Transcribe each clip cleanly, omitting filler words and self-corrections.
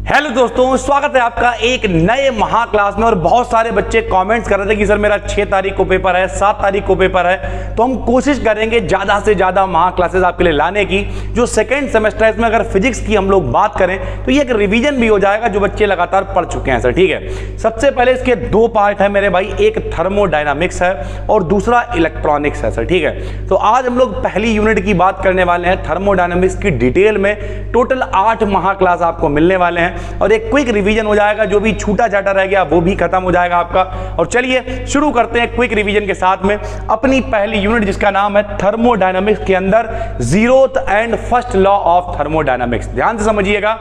Hello दोस्तों, स्वागत है आपका एक नए महा क्लास में। और बहुत सारे बच्चे कमेंट्स कर रहे थे कि सर मेरा 6 तारीख को पेपर है, 7 तारीख को पेपर है। तो हम कोशिश करेंगे ज़्यादा से ज़्यादा महा क्लासेस आपके लिए लाने की। जो सेकंड सेमेस्टर है इसमें अगर फिजिक्स की हम लोग बात करें तो ये एक रिवीजन भी हो जाएगा जो बच्चे लगातार पढ़ चुके हैं सर। ठीक है, सबसे पहले इसके दो पार्ट है मेरे भाई, एक थर्मोडायनामिक्स है और दूसरा इलेक्ट्रॉनिक्स है सर। ठीक है, तो आज हम लोग पहली यूनिट की बात करने वाले हैं थर्मोडायनामिक्स की डिटेल में। टोटल 8 महा क्लास आपको मिलने वाले हैं और एक क्विक रिवीजन हो जाएगा, जो भी छूटा छाटा रह गया वो भी खत्म हो जाएगा आपका। और चलिए शुरू करते हैं क्विक रिवीजन के साथ में अपनी पहली यूनिट जिसका नाम है थर्मोडायनामिक्स के अंदर zeroth and first law of thermodynamics. ध्यान से समझिएगा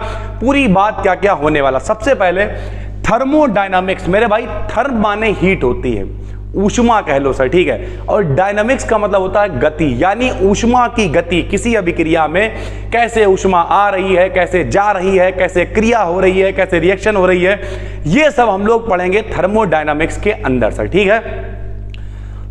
पूरी बात क्या क्या होने वाला। सबसे पहले थर्मोडायनामिक्स मेरे भाई, थर्म माने हीट होती है, ऊष्मा कह लो सर। ठीक है, और डायनामिक्स का मतलब होता है गति, यानी ऊष्मा की गति। किसी अभिक्रिया में कैसे ऊष्मा आ रही है, कैसे जा रही है, कैसे क्रिया हो रही है, कैसे रिएक्शन हो रही है, ये सब हम लोग पढ़ेंगे थर्मोडायनामिक्स के अंदर सर। ठीक है,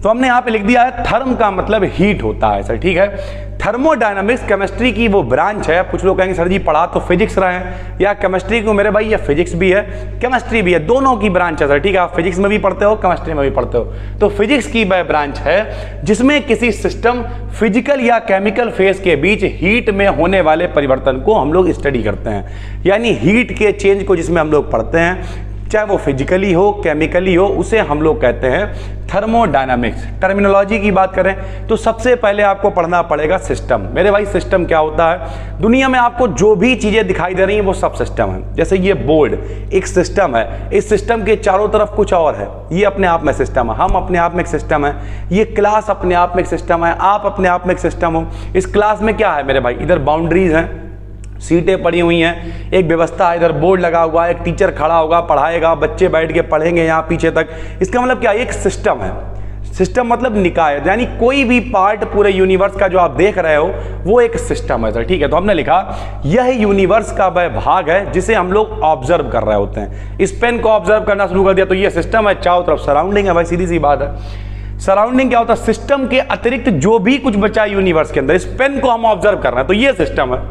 तो हमने यहां पे लिख दिया है थर्म का मतलब हीट होता है सर। ठीक है, थर्मोडायनामिक्स केमिस्ट्री की वो ब्रांच है। कुछ लोग कहेंगे सर जी पढ़ा तो फिजिक्स रहे हैं, या केमिस्ट्री को मेरे भाई, या फिजिक्स भी है केमिस्ट्री भी है, दोनों की ब्रांच है सर। ठीक है, आप फिजिक्स में भी पढ़ते हो केमिस्ट्री में भी पढ़ते हो। तो फिजिक्स की वह ब्रांच है जिसमें किसी सिस्टम फिजिकल या केमिकल फेज के बीच हीट में होने वाले परिवर्तन को हम लोग स्टडी करते हैं, यानी हीट के चेंज को जिसमें हम लोग पढ़ते हैं, चाहे वो फिजिकली हो केमिकली हो, उसे हम लोग कहते हैं थर्मोडायनामिक्स। टर्मिनोलॉजी की बात करें तो सबसे पहले आपको पढ़ना पड़ेगा सिस्टम। मेरे भाई सिस्टम क्या होता है? दुनिया में आपको जो भी चीजें दिखाई दे रही हैं वो सब सिस्टम है। जैसे ये बोर्ड एक सिस्टम है, इस सिस्टम के चारों तरफ कुछ और है, ये अपने आप में सिस्टम है। हम अपने आप में एक सिस्टम है, ये क्लास अपने आप में एक सिस्टम है, आप अपने आप में एक सिस्टम हो। इस क्लास में क्या है मेरे भाई? इधर बाउंड्रीज हैं, सीटें पड़ी हुई हैं, एक व्यवस्था है, इधर बोर्ड लगा हुआ है, एक टीचर खड़ा होगा पढ़ाएगा, बच्चे बैठ के पढ़ेंगे यहाँ पीछे तक। इसका मतलब क्या? एक सिस्टम है। सिस्टम मतलब निकाय, यानी कोई भी पार्ट पूरे यूनिवर्स का जो आप देख रहे हो वो एक सिस्टम है सर। ठीक है, तो हमने लिखा यह यूनिवर्स का वह भाग है जिसे हम लोग ऑब्जर्व कर रहे होते हैं। इस पेन को ऑब्जर्व करना शुरू कर दिया तो ये सिस्टम है, चारों तरफ सराउंडिंग है भाई, सीधी सी बात है। सराउंडिंग क्या होता है? सिस्टम के अतिरिक्त जो भी कुछ बचा है यूनिवर्स के अंदर, इस पेन को हम ऑब्जर्व कर रहे हैं तो ये सिस्टम है।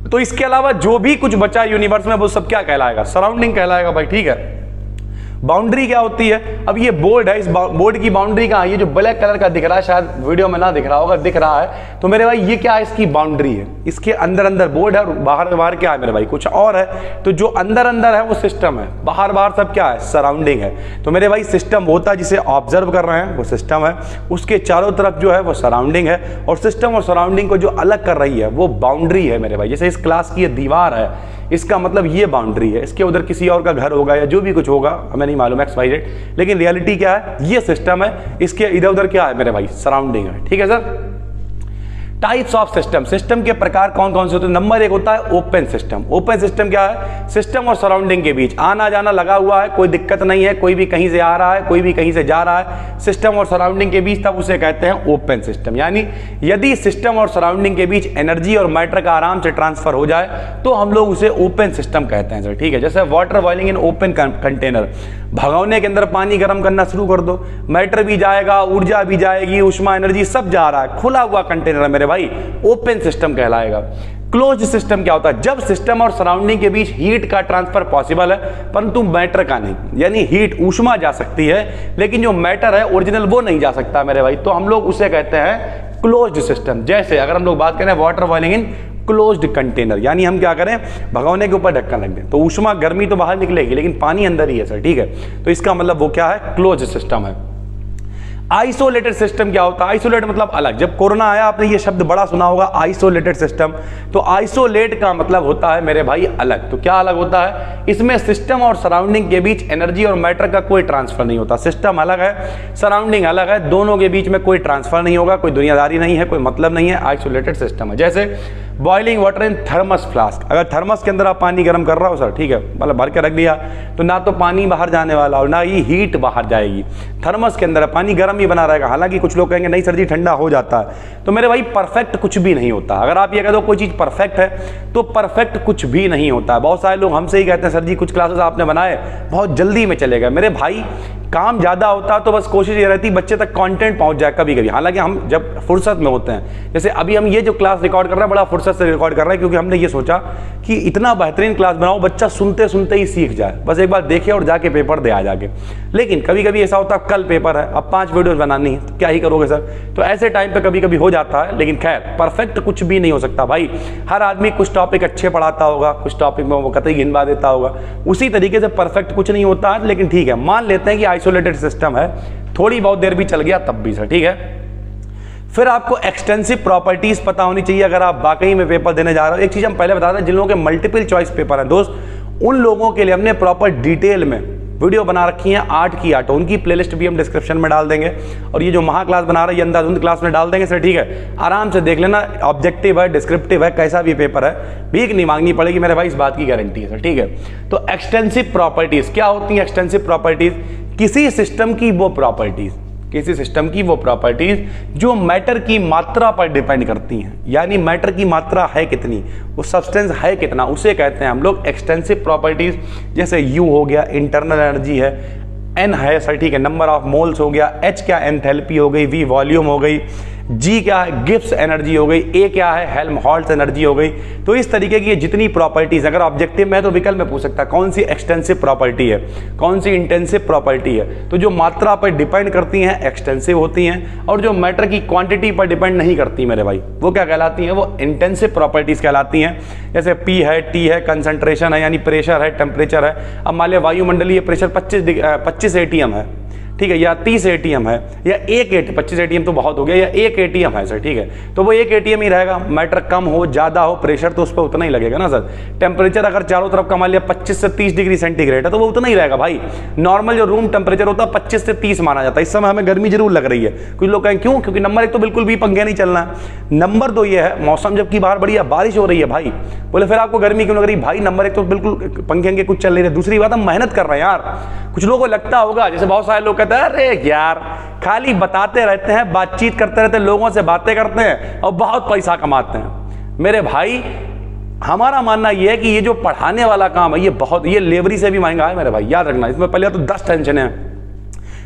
तो इसके अलावा जो भी कुछ बचा यूनिवर्स में वो सब क्या कहलाएगा? सराउंडिंग कहलाएगा भाई। ठीक है, बाउंड्री क्या होती है? अब ये बोर्ड है, इस बोर्ड की बाउंड्री कहाँ है? ये जो ब्लैक कलर का दिख रहा है, शायद वीडियो में ना दिख रहा होगा, दिख रहा है तो मेरे भाई ये क्या है? इसकी बाउंड्री है। इसके अंदर अंदर बोर्ड है और बाहर बाहर क्या है मेरे भाई? कुछ और है। तो जो अंदर अंदर है वो सिस्टम है, बाहर बाहर सब क्या है? सराउंडिंग है। तो मेरे भाई सिस्टम होता है जिसे ऑब्जर्व कर रहे हैं वो सिस्टम है, उसके चारों तरफ जो है वो सराउंडिंग है, और सिस्टम और सराउंडिंग को जो अलग कर रही है वो बाउंड्री है मेरे भाई। जैसे इस क्लास की ये दीवार है, इसका मतलब ये बाउंड्री है, इसके उधर किसी और का घर होगा या जो भी कुछ होगा हमें नहीं मालूम XYZ, लेकिन रियलिटी क्या है? ये सिस्टम है, इसके इधर उधर क्या है मेरे भाई? सराउंडिंग है। ठीक है sir. Types of system, system के प्रकार कौन कौन से होते हैं? नंबर 1 होता है ओपन सिस्टम। ओपन सिस्टम क्या है? सिस्टम और सराउंडिंग के बीच आना जाना लगा हुआ है, कोई दिक्कत नहीं है, कोई भी कहीं से आ रहा है, कोई भी कहीं से जा रहा है, सिस्टम और सराउंडिंग के बीच, तब उसे कहते हैं ओपन सिस्टम। यानी यदि सिस्टम और सराउंडिंग के बीच एनर्जी और मैटर का आराम से ट्रांसफर हो जाए तो हम लोग उसे ओपन सिस्टम कहते हैं सर। ठीक है, जैसे water boiling in open container, भगोने के अंदर पानी गर्म करना शुरू कर दो, मैटर भी जाएगा, ऊर्जा भी जाएगी, ऊष्मा एनर्जी सब जा रहा है, खुला हुआ कंटेनर है मेरे भाई, ओपन सिस्टम कहलाएगा। क्लोज्ड सिस्टम क्या होता है? जब सिस्टम और सराउंडिंग के बीच हीट का ट्रांसफर पॉसिबल है परंतु मैटर का नहीं, यानी हीट ऊष्मा जा सकती है लेकिन जो मैटर है ओरिजिनल वो नहीं जा सकता मेरे भाई, तो हम लोग उसे कहते हैं क्लोज्ड सिस्टम। जैसे अगर हम लोग बात करें water boiling in closed container, यानी हम क्या करें? भगोने के ऊपर ढक्कन रख दें तो ऊष्मा गर्मी तो बाहर निकलेगी लेकिन पानी अंदर ही है सर। ठीक है, तो इसका मतलब वो क्या है? क्लोज्ड सिस्टम है। आइसोलेटेड सिस्टम क्या होता है? आइसोलेट मतलब अलग। जब कोरोना आया आपने ये शब्द बड़ा सुना होगा, आइसोलेटेड सिस्टम। तो आइसोलेट का मतलब होता है मेरे भाई अलग। तो क्या अलग होता है? इसमें सिस्टम और सराउंडिंग के बीच एनर्जी और मैटर का कोई ट्रांसफर नहीं होता। सिस्टम अलग है, सराउंडिंग अलग है, दोनों के बीच में कोई ट्रांसफर नहीं होगा, कोई दुनियादारी नहीं है, कोई मतलब नहीं है, आइसोलेटेड सिस्टम है। जैसे boiling water in thermos flask, अगर थर्मस के अंदर आप पानी गर्म कर रहा हो सर, ठीक है, मतलब भर के रख दिया तो ना तो पानी बाहर जाने वाला और ना ही हीट बाहर जाएगी। थर्मस के अंदर पानी गर्म ही बना रहेगा। हालांकि कुछ लोग कहेंगे नहीं सर जी ठंडा हो जाता है, तो मेरे भाई परफेक्ट कुछ भी नहीं होता। अगर आप ये कह दो कोई चीज परफेक्ट है तो परफेक्ट कुछ भी नहीं होता है। बहुत सारे लोग हमसे ही कहते हैं सर जी कुछ क्लासेस आपने बनाए बहुत जल्दी में चले गए। मेरे भाई काम ज़्यादा होता तो बस कोशिश ये रहती बच्चे तक कंटेंट पहुंच जाए कभी कभी। हालांकि हम जब फुर्सत में होते हैं, जैसे अभी हम ये जो क्लास रिकॉर्ड कर रहे हैं बड़ा फुर्सत से रिकॉर्ड कर रहे हैं, क्योंकि हमने ये सोचा कि इतना बेहतरीन क्लास बनाओ बच्चा सुनते सुनते ही सीख जाए, बस एक बार देखे और जाके पेपर दे आ जाके। लेकिन कभी कभी ऐसा होता है कल पेपर है, अब 5 वीडियोज बनानी है, तो क्या ही करोगे सर। तो ऐसे टाइम पे कभी कभी हो जाता है, लेकिन खैर परफेक्ट कुछ भी नहीं हो सकता भाई। हर आदमी कुछ टॉपिक अच्छे पढ़ाता होगा, कुछ टॉपिक में वो कतई गिनवा देता होगा, उसी तरीके से परफेक्ट कुछ नहीं होता है। लेकिन ठीक है, मान लेते हैं कि आइसोलेटेड सिस्टम है, थोड़ी बहुत देर भी चल गया तब भी सर, ठीक है। फिर आपको एक्सटेंसिव प्रॉपर्टीज पता होनी चाहिए अगर आप वाकई में पेपर देने जा रहे हो। एक चीज हम पहले बता दें, जिन लोगों के मल्टीपल चॉइस पेपर है दोस्त, उन लोगों के लिए हमने प्रॉपर डिटेल में वीडियो बना रखी है 8 की 8, उनकी प्लेलिस्ट भी हम डिस्क्रिप्शन में डाल देंगे। और ये जो महा क्लास बना रहे हैं अंधाधुंध क्लास में डाल देंगे सर, ठीक है। आराम से देख लेना, ऑब्जेक्टिव है, डिस्क्रिप्टिव है, कैसा भी पेपर है, भीख नहीं मांगनी पड़ेगी मेरे भाई, इस बात की गारंटी है सर, ठीक है। तो एक्सटेंसिव प्रॉपर्टीज क्या होती है? एक्सटेंसिव प्रॉपर्टीज किसी सिस्टम की वो प्रॉपर्टीज, किसी सिस्टम की वो प्रॉपर्टीज जो मैटर की मात्रा पर डिपेंड करती हैं, यानी मैटर की मात्रा है कितनी, वो सब्सटेंस है कितना, उसे कहते हैं हम लोग एक्सटेंसिव प्रॉपर्टीज। जैसे U हो गया, इंटरनल एनर्जी है, N है सर, ठीक है, नंबर ऑफ मोल्स हो गया, H क्या एंथैल्पी हो गई, V वॉल्यूम हो गई, G क्या है गिब्स एनर्जी हो गई, A क्या है हेल्महोल्ट्ज एनर्जी हो गई। तो इस तरीके की जितनी प्रॉपर्टीज, अगर ऑब्जेक्टिव में है तो विकल्प में पूछ सकता है कौन सी एक्सटेंसिव प्रॉपर्टी है, कौन सी इंटेंसिव प्रॉपर्टी है। तो जो मात्रा पर डिपेंड करती हैं एक्सटेंसिव होती हैं, और जो मैटर की क्वांटिटी पर डिपेंड नहीं करती मेरे भाई, वो क्या कहलाती हैं? वो इंटेंसिव प्रॉपर्टीज कहलाती हैं। जैसे P है, T है, कंसंट्रेशन है यानी प्रेशर है, टेम्परेचर है। अब मान लिया वायुमंडलीय प्रेशर 25 ATM है, ठीक है, या 30 ATM है, या 25 ATM तो बहुत हो गया, या 1 ATM है सर, ठीक है। तो वो 1 ATM ही रहेगा। मैटर कम हो ज़्यादा हो, प्रेशर तो उस पर उतना ही लगेगा ना सर। टेम्परेचर अगर चारों तरफ का मान लिया 25 से 30 डिग्री सेंटीग्रेड है तो वो उतना ही रहेगा भाई। नॉर्मल जो रूम टेम्परेचर होता है 25 से 30 माना जाता है। इस समय हमें गर्मी जरूर लग रही है, कुछ लोग कहें क्यों? क्योंकि नंबर 1 तो बिल्कुल भी पंखे नहीं चलना है। नंबर 2 ये है, मौसम जबकि बाहर बढ़िया बारिश हो रही है भाई, बोले फिर आपको गर्मी क्यों लग रही? भाई नंबर 1 तो बिल्कुल पंखे कुछ चल नहीं रहे। दूसरी बात, हम मेहनत कर रहे हैं यार। कुछ लोगों को लगता होगा, जैसे बहुत सारे लोग कहते हैं अरे यार खाली बताते रहते हैं, बातचीत करते रहते हैं, लोगों से बातें करते हैं और बहुत पैसा कमाते हैं। मेरे भाई हमारा मानना यह है कि ये जो पढ़ाने वाला काम है ये लेबरी से भी महंगा है मेरे भाई, याद रखना। इसमें पहले तो 10 टेंशन है,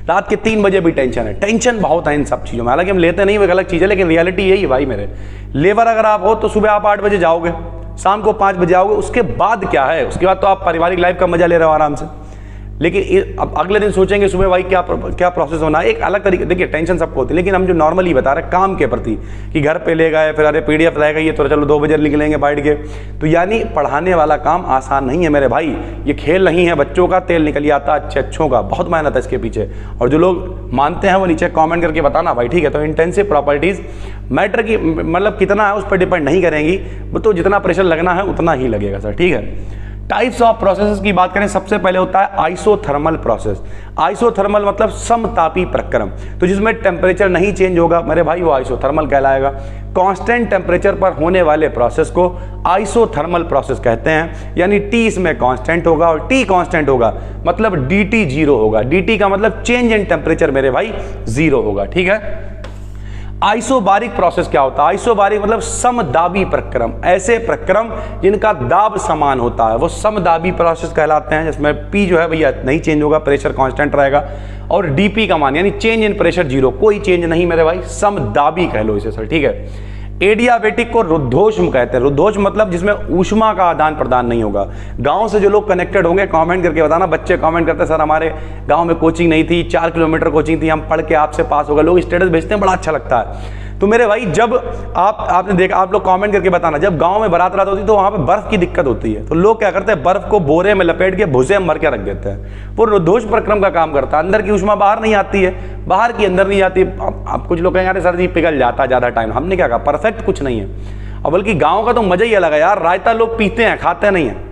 रात के 3 बजे भी टेंशन है, टेंशन बहुत है इन सब चीज़ों में। हालांकि हम लेते नहीं, वो अलग चीज़ है, लेकिन रियलिटी यही है भाई मेरे। लेबर अगर आप हो तो सुबह आप 8 बजे जाओगे, शाम को 5 बजे आओगे, उसके बाद क्या है? उसके बाद तो आप पारिवारिक लाइफ का मजा ले रहे हो आराम से। लेकिन अब अगले दिन सोचेंगे सुबह भाई क्या प्रोसेस होना है, एक अलग तरीके। देखिए टेंशन सबको होती है, लेकिन हम जो नॉर्मली बता रहे हैं काम के प्रति कि घर पे ले गए, फिर अरे PDF रहेगा ये तो चलो 2 बजे निकलेंगे बैठ के, तो यानी पढ़ाने वाला काम आसान नहीं है मेरे भाई। ये खेल नहीं है, बच्चों का तेल निकल आता अच्छों का, बहुत मेहनत है इसके पीछे। और जो लोग मानते हैं वो नीचे कॉमेंट करके बताना भाई, ठीक है। तो इंटेंसिव प्रॉपर्टीज मैटर की मतलब कितना है उस पर डिपेंड नहीं करेंगी, वो तो जितना प्रेशर लगना है उतना ही लगेगा सर, ठीक है। टाइप्स ऑफ प्रोसेसेस की बात करें, सबसे पहले होता है आइसोथर्मल प्रोसेस। आइसोथर्मल मतलब समतापी प्रक्रम, तो जिसमें टेम्परेचर नहीं चेंज होगा मेरे भाई वो आइसोथर्मल कहलाएगा। कांस्टेंट टेम्परेचर पर होने वाले प्रोसेस को आइसोथर्मल प्रोसेस कहते हैं, यानी T इसमें कांस्टेंट होगा और T कांस्टेंट होगा मतलब DT 0 होगा। DT का मतलब चेंज इन टेम्परेचर मेरे भाई 0 होगा, ठीक है। आइसोबारिक प्रोसेस क्या होता है? आइसोबारिक मतलब समदाबी प्रक्रम, ऐसे प्रक्रम जिनका दाब समान होता है वो समदाबी प्रोसेस कहलाते हैं, जिसमें P जो है भैया नहीं चेंज होगा, प्रेशर कांस्टेंट रहेगा, और DP का मान यानी चेंज इन प्रेशर 0, कोई चेंज नहीं मेरे भाई, समदाबी कह लो इसे सर, ठीक है। एडियाबेटिक को रुद्धोष्म कहते हैं। रुद्धोष्म मतलब जिसमें ऊष्मा का आदान प्रदान नहीं होगा। गांव से जो लोग कनेक्टेड होंगे कमेंट करके बताना। बच्चे कमेंट करते हैं सर हमारे गांव में कोचिंग नहीं थी, 4 किलोमीटर कोचिंग थी, हम पढ़ के आपसे पास हो गए। लोग स्टेटस भेजते हैं, बड़ा अच्छा लगता है। तो मेरे भाई जब आपने देखा, आप लोग कमेंट करके बताना, जब गांव में बारात होती है तो वहां पे बर्फ की दिक्कत होती है, तो लोग क्या करते हैं बर्फ को बोरे में लपेट के भूसे में भर के रख देते हैं। वो रुद्धोष्म प्रक्रम का काम करता है। अंदर की ऊष्मा बाहर नहीं आती है, बाहर की अंदर नहीं आती। अब कुछ लोग कहेंगे अरे सर जी पिघल जाता है ज्यादा टाइम, हमने क्या कहा परफेक्ट कुछ नहीं है। और बल्कि गाँव का तो मजा ही अलग है यार। रायता लोग पीते हैं, खाते नहीं है।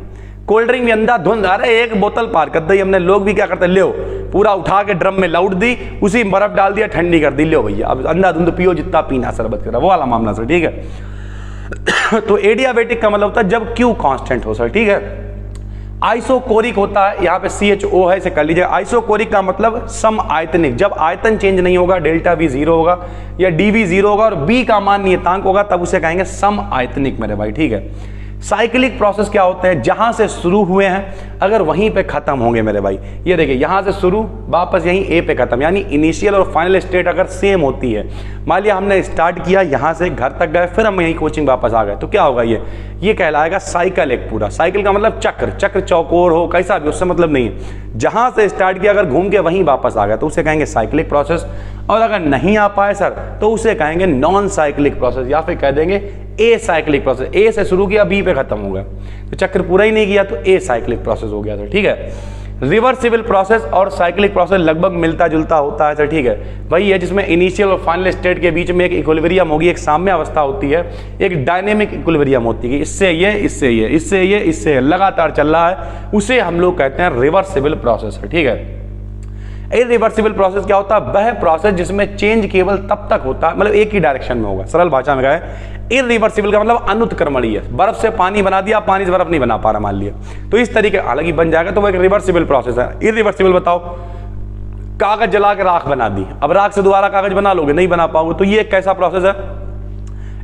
कोल्ड ड्रिंक भी अंधाधुंध, अरे 1 बोतल पार कर दी हमने। लोग भी क्या करते हैं, ले पूरा उठा के ड्रम में लाउट दी, उसी में बर्फ डाल दिया, ठंडी कर दी, लो भैया अब अंधाधुंध पियो जितना पीना शरबत करा, वो वाला मामला सर, ठीक है। तो एडियाबेटिक का मतलब होता है जब Q कांस्टेंट हो सर, ठीक है। आइसोकोरिक होता है, यहाँ पे CHO है, इसे कर लीजिए। आइसोकोरिक का मतलब सम आयतनिक, जब आयतन चेंज नहीं होगा, डेल्टा V 0 होगा या DV 0 होगा और B का मान नियतांक होगा, तब उसे कहेंगे सम आयतनिक मेरे भाई, ठीक है। साइक्लिक प्रोसेस क्या होते हैं, जहां से शुरू हुए हैं अगर वहीं पे खत्म होंगे मेरे भाई। ये देखिए यहां से शुरू वापस यहीं ए पे खत्म, यानी इनिशियल और फाइनल स्टेट अगर सेम होती है। मान लिया हमने स्टार्ट किया यहां से, घर तक गए, फिर हम यहीं कोचिंग वापस आ गए, तो क्या होगा, ये कहलाएगा साइकिल। एक पूरा साइकिल का मतलब चक्र, चक्र चौकोर हो कैसा भी, उससे मतलब नहीं है। जहां से स्टार्ट किया अगर घूम के वहीं वापस आ गया तो उसे कहेंगे साइक्लिक प्रोसेस। और अगर नहीं आ पाए सर तो उसे कहेंगे नॉन साइक्लिक प्रोसेस, या फिर कह देंगे ए साइक्लिक प्रोसेस। ए से शुरू किया बी पे खत्म हो गया, तो चक्र पूरा ही नहीं किया तो ए साइक्लिक प्रोसेस हो गया सर, ठीक है। रिवर्सिबल प्रोसेस और साइक्लिक प्रोसेस लगभग मिलता जुलता होता है सर, ठीक है। वही है जिसमें इनिशियल और फाइनल स्टेट के बीच में एक इक्विलिब्रियम होगी, एक साम्य अवस्था होती है, एक डायनेमिक इक्विलिब्रियम होती है, इससे ये इससे ये इससे ये इससे लगातार चल रहा है, उसे हम लोग कहते हैं रिवर्सिबल प्रोसेस है, ठीक है। इरिवर्सिबल प्रोसेस क्या होता है, वह प्रोसेस जिसमें चेंज केवल तब तक होता है, मतलब एक ही डायरेक्शन में होगा। सरल भाषा में कहे इरिवर्सिबल का मतलब अनुत्क्रमणीय, बर्फ से पानी बना दिया, पानी से बर्फ नहीं बना पा रहा मान लिया, तो इस तरीके हालांकि बन जाएगा, तो वो एक रिवर्सिबल प्रोसेस है। इरिवर्सिबल बताओ, कागज जला के राख बना दी, अब राख से दोबारा कागज बना लोगे, नहीं बना पाओगे, तो ये कैसा प्रोसेस है,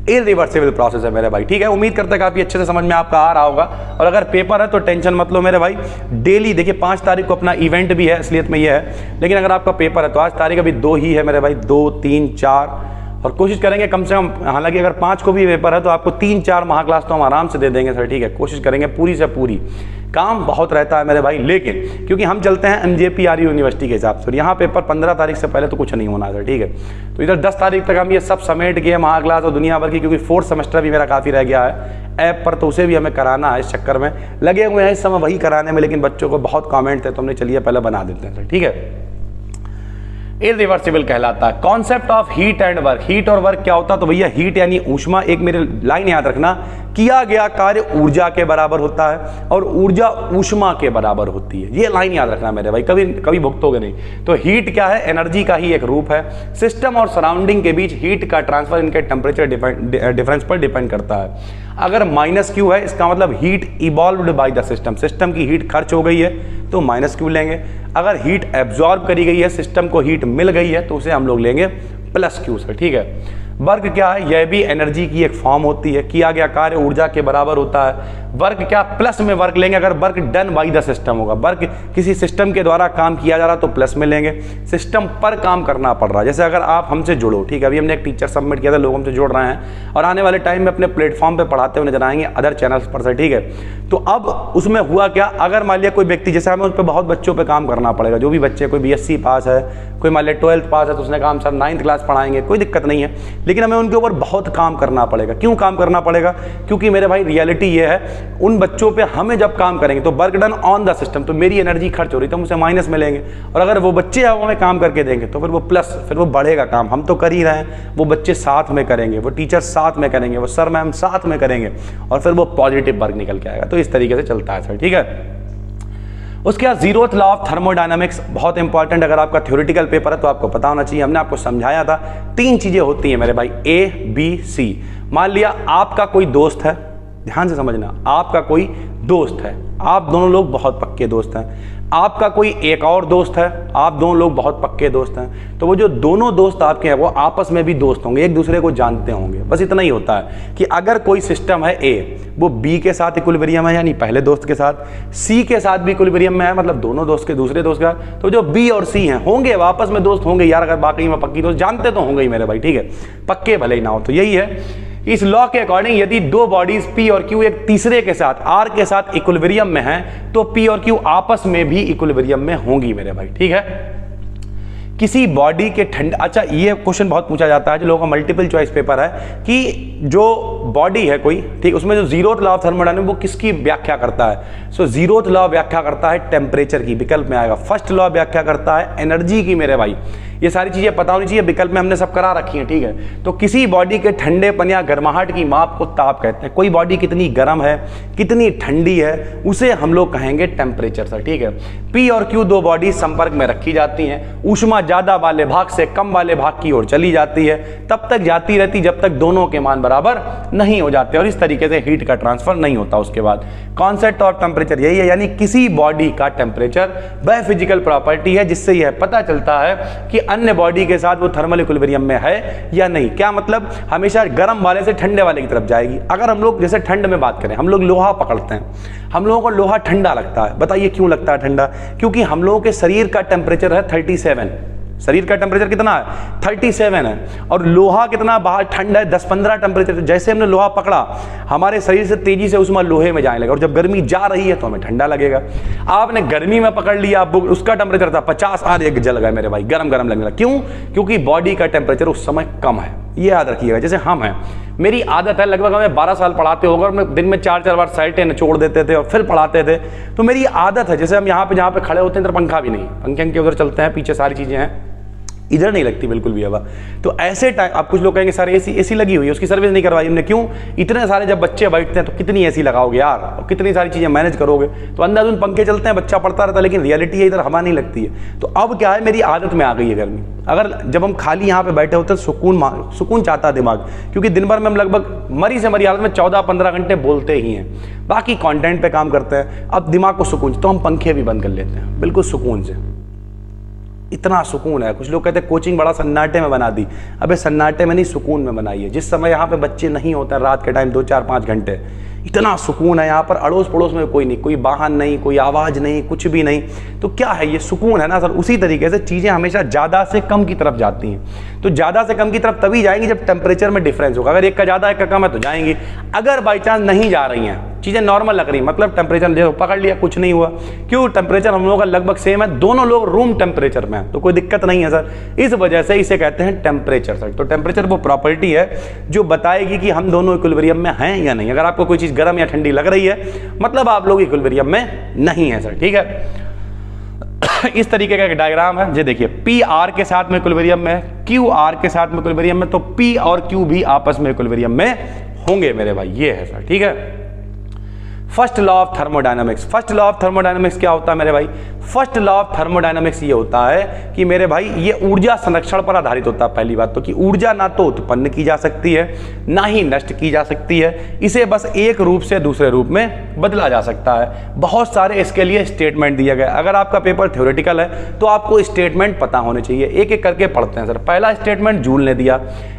इरिवर्सिबल प्रोसेस है मेरे भाई, ठीक है। उम्मीद करते हैं काफी अच्छे से समझ में आपका आ रहा होगा। और अगर पेपर है तो टेंशन मत लो मेरे भाई, डेली देखिए 5 तारीख को अपना इवेंट भी है, इसलिए में ये है, लेकिन अगर आपका पेपर है तो आज तारीख अभी 2 ही है मेरे भाई, 2, 3, 4, और कोशिश करेंगे कम से कम, हालांकि अगर 5 को भी पेपर है तो आपको 3-4 महाक्लास तो हम आराम से दे देंगे सर, ठीक है। कोशिश करेंगे पूरी से पूरी, काम बहुत रहता है मेरे भाई, लेकिन क्योंकि हम चलते हैं MJPRU यूनिवर्सिटी के हिसाब से, यहाँ पेपर 15 तारीख से पहले तो कुछ नहीं होना सर, ठीक है। तो इधर 10 तारीख तक हम ये सब समेट के महाक्लास और दुनिया भर की, क्योंकि 4th सेमेस्टर भी मेरा काफ़ी रह गया है ऐप पर, तो उसे भी हमें कराना है, इस चक्कर में लगे हुए हैं इस समय वही कराने में, लेकिन बच्चों को बहुत कॉमेंट थे तो हमने चलिए पहले बना देते हैं सर, ठीक है। इरिवर्सिबल कहलाता है। Concept of heat and work, heat और वर्क क्या होता है, तो भैया हीट यानी ऊष्मा, एक मेरे लाइन याद रखना, किया गया कार्य ऊर्जा के बराबर होता है और ऊर्जा ऊष्मा के बराबर होती है, ये लाइन याद रखना मेरे भाई, कभी भुगतोगे नहीं। तो हीट क्या है, एनर्जी का ही एक रूप है, सिस्टम और सराउंडिंग के बीच हीट का ट्रांसफर इनके टेम्परेचर डिफरेंस पर डिपेंड करता है। अगर -Q है इसका मतलब heat evolved by the system, system की हीट खर्च हो गई है तो -Q लेंगे। अगर हीट एब्जॉर्ब करी गई है, सिस्टम को हीट मिल गई है, तो उसे हम लोग लेंगे +Q से, ठीक है। वर्क क्या है, यह भी एनर्जी की एक फॉर्म होती है, किया गया कार्य ऊर्जा के बराबर होता है। वर्क क्या, प्लस में वर्क लेंगे अगर work done by the system होगा, वर्क किसी सिस्टम के द्वारा काम किया जा रहा तो प्लस में लेंगे, सिस्टम पर काम करना पड़ रहा है। जैसे अगर आप हमसे जुड़ो, ठीक है, अभी हमने एक टीचर सबमिट किया था, लोग हमसे जुड़ रहे हैं और आने वाले टाइम में अपने प्लेटफॉर्म पे पढ़ाते हुए नजर आएंगे अदर चैनल्स पर से, ठीक है। तो अब उसमें हुआ क्या, अगर मान लिया कोई व्यक्ति, जैसे हमें उस पर बहुत बच्चों पर काम करना पड़ेगा, जो भी बच्चे, कोई BSc पास है, कोई मान लिया 12th पास है, तो उसने कहा सर 9th क्लास पढ़ाएंगे, कोई दिक्कत नहीं है, लेकिन हमें उनके ऊपर बहुत काम करना पड़ेगा। क्यों काम करना पड़ेगा, क्योंकि मेरे भाई रियलिटी ये है, उन बच्चों पे हमें जब काम करेंगे तो work done on the system, तो मेरी एनर्जी खर्च हो रही तो हम उसे माइनस में लेंगे, और अगर वो बच्चे हमें काम करके देंगे तो फिर वो प्लस, फिर वो बढ़ेगा काम, हम तो कर ही रहे हैं, वो बच्चे साथ में करेंगे, वो टीचर साथ में करेंगे, वो सर मैम साथ में करेंगे, और फिर वो पॉजिटिव वर्क निकल के आएगा। तो इस तरीके से चलता है सर, ठीक है। उसके बाद 0th लॉ ऑफ थर्मोडायनामिक्स, बहुत इंपॉर्टेंट, अगर आपका थ्योरेटिकल पेपर है तो आपको पता होना चाहिए, हमने आपको समझाया था। 3 चीजें होती हैं मेरे भाई, A, B, C। मान लिया आपका कोई दोस्त है, ध्यान से समझना, आपका कोई दोस्त है, आप दोनों लोग बहुत पक्के दोस्त हैं, आपका कोई एक और दोस्त है, आप दोनों लोग बहुत पक्के दोस्त हैं, तो वो जो दोनों दोस्त आपके हैं वो आपस में भी दोस्त होंगे, एक दूसरे को जानते होंगे। बस इतना ही होता है कि अगर कोई सिस्टम है A, वो B के साथ इक्विलिब्रियम है, यानी पहले दोस्त के साथ, C के साथ भी इक्विलिब्रियम में है, मतलब दोनों दोस्त के दूसरे दोस्त का, तो जो B और C हैं होंगे आपस में दोस्त होंगे यार, अगर बाकी में पक्की दोस्त, जानते तो होंगे ही मेरे भाई, ठीक है, पक्के भले ही ना हो। तो यही है, इस लॉ के अकॉर्डिंग यदि 2 बॉडीज P और Q एक तीसरे के साथ R के साथ इक्विलिब्रियम में हैं, तो P और Q आपस में भी इक्विलिब्रियम में होंगी मेरे भाई, ठीक है। किसी बॉडी के ठंड, अच्छा ये क्वेश्चन बहुत पूछा जाता है, जो लोगों का मल्टीपल चॉइस पेपर है, कि जो बॉडी है कोई, ठीक, उसमें जो 0th लॉ ऑफ थर्मोडायनामिक्स वो किसकी व्याख्या करता है। सो 0th लॉ व्याख्या करता है टेम्परेचर की, विकल्प में आएगा। 1st लॉ व्याख्या करता है एनर्जी की मेरे भाई, ये सारी चीजें पता होनी चाहिए, विकल्प में हमने सब करा रखी है, ठीक है। तो किसी बॉडी के ठंडेपन या गर्माहट की माप को ताप कहते हैं, कोई बॉडी कितनी गर्म है, कितनी ठंडी है, उसे हम लोग कहेंगे टेम्परेचर सर, ठीक है। P और Q 2 बॉडी संपर्क में रखी जाती हैं, ऊष्मा ज्यादा वाले भाग से कम वाले भाग की ओर चली जाती है, तब तक जाती रहती जब तक दोनों के मान बराबर नहीं हो जाते और इस तरीके से हीट का ट्रांसफर नहीं होता। उसके बाद कॉन्सेप्ट ऑफ टेम्परेचर यही है, यानी किसी बॉडी का टेम्परेचर वह फिजिकल प्रॉपर्टी है जिससे यह पता चलता है कि अन्य बॉडी के साथ वो थर्मल इक्विलिब्रियम में है या नहीं। क्या मतलब, हमेशा गर्म वाले से ठंडे वाले की तरफ जाएगी। अगर हम लोग जैसे ठंड में बात करें, हम लोग लोहा पकड़ते हैं, हम लोगों को लोहा ठंडा लगता है। बताइए क्यों लगता है ठंडा? क्योंकि हम लोगों के शरीर का टेम्परेचर है 37। शरीर का टेम्परेचर कितना है? 37 है। और लोहा कितना बाहर ठंडा है? 10-15 टेम्परेचर। जैसे हमने लोहा पकड़ा, हमारे शरीर से तेजी से उसमें लोहे में जाने लगा, और जब गर्मी जा रही है तो हमें ठंडा लगेगा। आपने गर्मी में पकड़ लिया, उसका टेम्परेचर था 50, आज एक जल गए मेरे भाई, गरम गरम लगने लगा। क्यों? क्योंकि बॉडी का टेम्परेचर उस समय कम है। ये याद रखिएगा। जैसे हम हैं, मेरी आदत है, लगभग हमें 12 साल पढ़ाते होगा और मैं दिन में 4-4 बार साइटें निचोड़ देते थे और फिर पढ़ाते थे। तो मेरी आदत है, जैसे हम यहाँ पे जहाँ पे खड़े होते हैं तो पंखा भी नहीं, पंखे के उधर चलते हैं, पीछे सारी चीजें हैं, इधर नहीं लगती बिल्कुल भी हवा। तो ऐसे टाइम आप कुछ लोग कहेंगे सर एसी लगी हुई है, उसकी सर्विस नहीं करवाई हमने। क्यों? इतने सारे जब बच्चे बैठते हैं तो कितनी एसी लगाओगे यार, और कितनी सारी चीजें मैनेज करोगे। तो अंदाजुन पंखे चलते हैं, बच्चा पढ़ता रहता है, लेकिन रियलिटी है इधर हवा नहीं लगती है। तो अब क्या है, मेरी आदत में आ गई है गर्मी। अगर जब हम खाली यहाँ पे बैठे होते हैं, सुकून चाहता है दिमाग, क्योंकि दिन भर में हम लगभग मरी से मरी हालत में 14-15 घंटे बोलते ही हैं, बाकी कंटेंट पे काम करते हैं। अब दिमाग को सुकून, तो हम पंखे भी बंद कर लेते हैं बिल्कुल सुकून से। इतना सुकून है। कुछ लोग कहते हैं कोचिंग बड़ा सन्नाटे में बना दी। अबे सन्नाटे में नहीं, सुकून में बनाई है। जिस समय यहाँ पे बच्चे नहीं होते हैं, रात के टाइम 2-4-5 घंटे, इतना सुकून है यहाँ पर। अड़ोस पड़ोस में कोई नहीं, कोई वाहन नहीं, कोई आवाज नहीं, कुछ भी नहीं। तो क्या है ये सुकून है ना सर। उसी तरीके से चीजें हमेशा ज्यादा से कम की तरफ जाती हैं। तो ज्यादा से कम की तरफ तभी जाएंगी जब टेम्परेचर में डिफरेंस होगा। अगर एक का ज्यादा एक का कम है तो जाएंगी। अगर बाई चांस नहीं जा रही हैं, चीजें नॉर्मल लग रही, मतलब टेम्परेचर जो पकड़ लिया, कुछ नहीं हुआ। क्यों? टेम्परेचर हम लोगों का लगभग सेम है, दोनों लोग रूम टेम्परेचर में है, तो कोई दिक्कत नहीं है सर। इस वजह से इसे कहते हैं टेम्परेचर सर। तो टेम्परेचर वो प्रॉपर्टी है जो बताएगी कि हम दोनों इक्विलिब्रियम में हैं या नहीं। अगर आपको कोई चीज गर्म या ठंडी लग रही है, मतलब आप लोग इक्विलिब्रियम में नहीं है सर। ठीक है, इस तरीके का एक डायग्राम है। ये देखिए, पी आर के साथ में इक्विलिब्रियम में, क्यू आर के साथ में इक्विलिब्रियम में, तो पी और क्यू भी आपस में इक्विलिब्रियम में होंगे मेरे भाई। ये है सर। ठीक है, first law of thermodynamics. First law of thermodynamics क्या होता है मेरे भाई? फर्स्ट लॉ ऑफ थर्मोडायनामिक्स ये होता है कि मेरे भाई ये ऊर्जा संरक्षण पर आधारित होता है। पहली बात तो कि ऊर्जा ना तो उत्पन्न की जा सकती है, ना ही नष्ट की जा सकती है। इसे बस एक रूप से दूसरे रूप में बदला जा सकता है। बहुत सारे इसके लिए स्टेटमेंट दिए गए। अगर आपका पेपर थ्योरेटिकल है तो आपको स्टेटमेंट पता होने चाहिए। एक एक करके पढ़ते हैं सर। पहला स्टेटमेंट जूल ने दिया,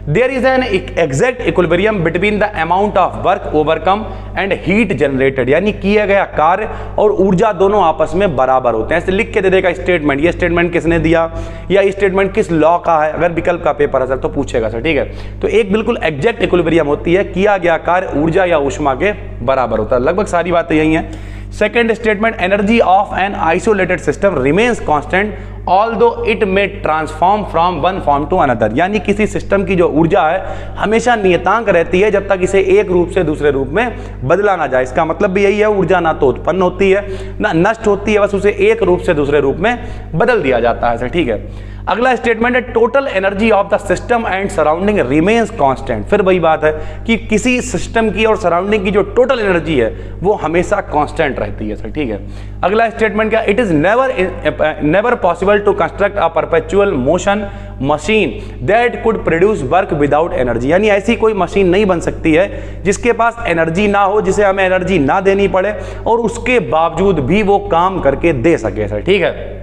there is an exact equilibrium between the amount of work overcome and heat generated, यानी किया गया कार्य और ऊर्जा दोनों आपस में बराबर होते हैं। ऐसे लिख के दे देगा स्टेटमेंट। ये स्टेटमेंट किसने दिया या स्टेटमेंट किस लॉ का है? अगर विकल्प का पेपर है सर तो पूछेगा सर। ठीक है, तो एक बिल्कुल एग्जैक्ट इक्विलिब्रियम होती है, किया गया कार्य ऊर्जा या ऊष्मा के बराबर होता है। लगभग सारी बातें यही हैं। Second statement, energy of an isolated system remains constant although it may transform from one form to another, यानी किसी सिस्टम की जो ऊर्जा है हमेशा नियतांक रहती है जब तक इसे एक रूप से दूसरे रूप में बदला ना जाए। इसका मतलब भी यही है, ऊर्जा ना तो उत्पन्न होती है ना नष्ट होती है, बस उसे एक रूप से दूसरे रूप में बदल दिया जाता है सर। ठीक है, अगला स्टेटमेंट है, total energy of the system and surrounding remains constant. फिर वही बात है कि किसी सिस्टम की और सराउंडिंग की जो टोटल एनर्जी है वो हमेशा कांस्टेंट रहती है सर। ठीक है, अगला स्टेटमेंट क्या, it is never possible to construct a perpetual motion machine that could produce work without energy, यानी ऐसी कोई मशीन नहीं बन सकती है जिसके पास एनर्जी ना हो, जिसे हमें एनर्जी ना देनी पड़े और उसके बावजूद भी वो काम करके दे सके सर। ठीक है,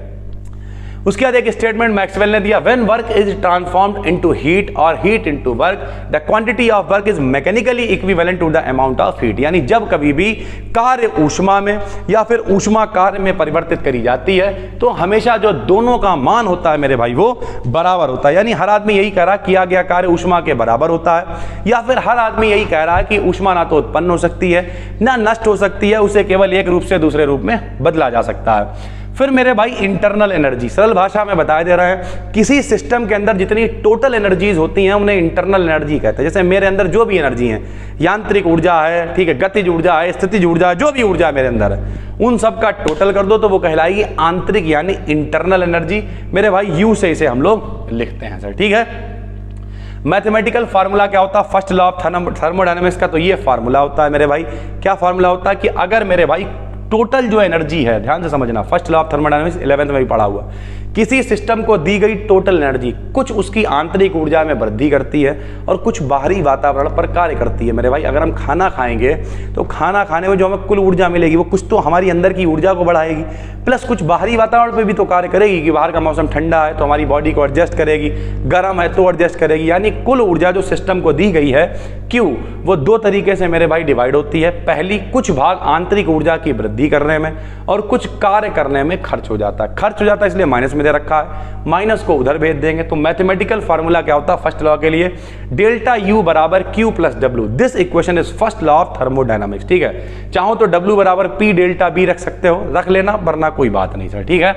उसके बाद एक स्टेटमेंट मैक्सवेल ने दिया, when work is transformed into heat और heat into work the quantity of work is mechanically equivalent to the amount of heat, यानी जब कभी भी कार्य ऊष्मा में या फिर ऊष्मा कार्य में परिवर्तित करी जाती है तो हमेशा जो दोनों का मान होता है मेरे भाई वो बराबर होता है। यानी हर आदमी यही कह रहा है किया गया कार्य ऊष्मा के बराबर होता है, या फिर हर आदमी यही कह रहा है कि ऊष्मा ना तो उत्पन्न हो सकती है ना नष्ट हो सकती है, उसे केवल एक रूप से दूसरे रूप में बदला जा सकता है। फिर मेरे भाई इंटरनल एनर्जी, सरल भाषा में बता दे रहे हैं, किसी सिस्टम के अंदर जितनी टोटल एनर्जीज होती हैं उन्हें इंटरनल एनर्जी कहते हैं। जैसे मेरे अंदर जो भी एनर्जी है, यांत्रिक ऊर्जा है, ठीक है, गतिज ऊर्जा है, स्थितिज ऊर्जा है, जो भी ऊर्जा मेरे अंदर है उन सब का टोटल कर दो तो वो कहलाएगी आंतरिक यानी इंटरनल एनर्जी। मेरे भाई यू से इसे हम लोग लिखते हैं सर। ठीक है, मैथमेटिकल फार्मूला क्या होता है फर्स्ट लॉ ऑफ थर्मोडायनामिक्स का? तो ये फार्मूला होता है मेरे भाई, क्या फार्मूला होता है कि अगर मेरे भाई टोटल जो एनर्जी है, ध्यान से समझना, first law of thermodynamics 11th में भी पढ़ा हुआ, किसी सिस्टम को दी गई टोटल एनर्जी कुछ उसकी आंतरिक ऊर्जा में वृद्धि करती है और कुछ बाहरी वातावरण पर कार्य करती है। मेरे भाई अगर हम खाना खाएंगे तो खाना खाने में जो हमें कुल ऊर्जा मिलेगी वो कुछ तो हमारी अंदर की ऊर्जा को बढ़ाएगी, प्लस कुछ बाहरी वातावरण पे भी तो कार्य करेगी कि बाहर का मौसम ठंडा है तो हमारी बॉडी को एडजस्ट करेगी, गर्म है तो एडजस्ट करेगी। यानी कुल ऊर्जा जो सिस्टम को दी गई है क्यों, वो दो तरीके से मेरे भाई डिवाइड होती है। पहली, कुछ भाग आंतरिक ऊर्जा की वृद्धि करने में और कुछ कार्य करने में खर्च हो जाता है। खर्च हो जाता है इसलिए माइनस में दे रखा है, माइनस को उधर भेज देंगे। तो मैथमेटिकल फार्मूला क्या होता है फर्स्ट लॉ के लिए, डेल्टा यू बराबर Q plus W. This equation is first law of thermodynamics. ठीक है, चाहो तो डब्ल्यू बराबर पी डेल्टा बी रख सकते हो, रख लेना, वरना कोई बात नहीं सर। ठीक है,